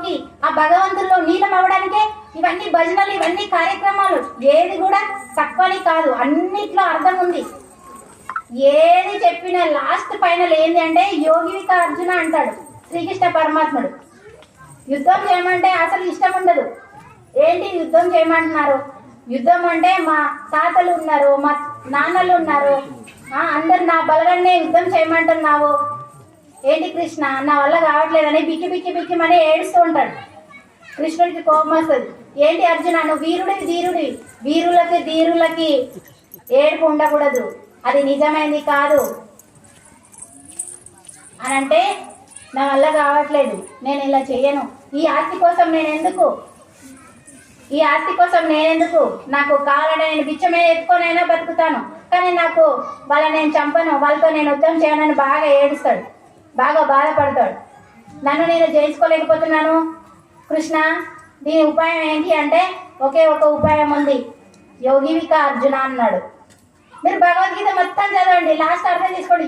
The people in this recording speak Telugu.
యోగి ఆ భగవంతుల్లో నీలం అవ్వడానికే ఇవన్నీ భజనలు, ఇవన్నీ కార్యక్రమాలు. ఏది కూడా తక్కువని కాదు, అన్నిట్లో అర్థం ఉంది. ఏది చెప్పిన లాస్ట్ ఫైనల్ ఏంటి అంటే యోగివిక అర్జున అంటాడు శ్రీకృష్ణ పరమాత్ముడు. యుద్ధం చేయమంటే అసలు ఇష్టం ఉండదు. ఏంటి యుద్ధం చేయమంటున్నారు? యుద్ధం అంటే మా తాతలు ఉన్నారు, మా నాన్నలు ఉన్నారు, అందరు నా బలగాన్నే యుద్ధం చేయమంటున్నావు ఏంటి కృష్ణ, నా వల్ల కావట్లేదని బిక్కి బిక్కి బిక్కిమని ఏడుస్తూ ఉంటాడు. కృష్ణుడికి కోపం వస్తుంది. ఏంటి అర్జున, నువ్వు వీరుడివి, ధీరుడివి, వీరులకి ధీరులకి ఏడుపు ఉండకూడదు, అది నిజమైంది కాదు అని అంటే నా వల్ల కావట్లేదు, నేను ఇలా చెయ్యను, ఈ ఆస్తి కోసం నేనెందుకు, నాకు కావాలంటే నేను బిచ్చమే ఎత్తుకొనైనా బతుకుతాను, కానీ నాకు వాళ్ళని నేను చంపను, వాళ్ళతో నేను యుద్ధం చేయనని బాగా ఏడుస్తాడు, బాగా బాధపడతాడు. నన్ను నేను జయించుకోలేకపోతున్నాను కృష్ణ, దీని ఉపాయం ఏంటి అంటే ఒకే ఒక ఉపాయం ఉంది, యోగివిక అర్జున అన్నాడు. మీరు భగవద్గీత మొత్తం చదవండి, లాస్ట్ అర్థం చేసుకోండి.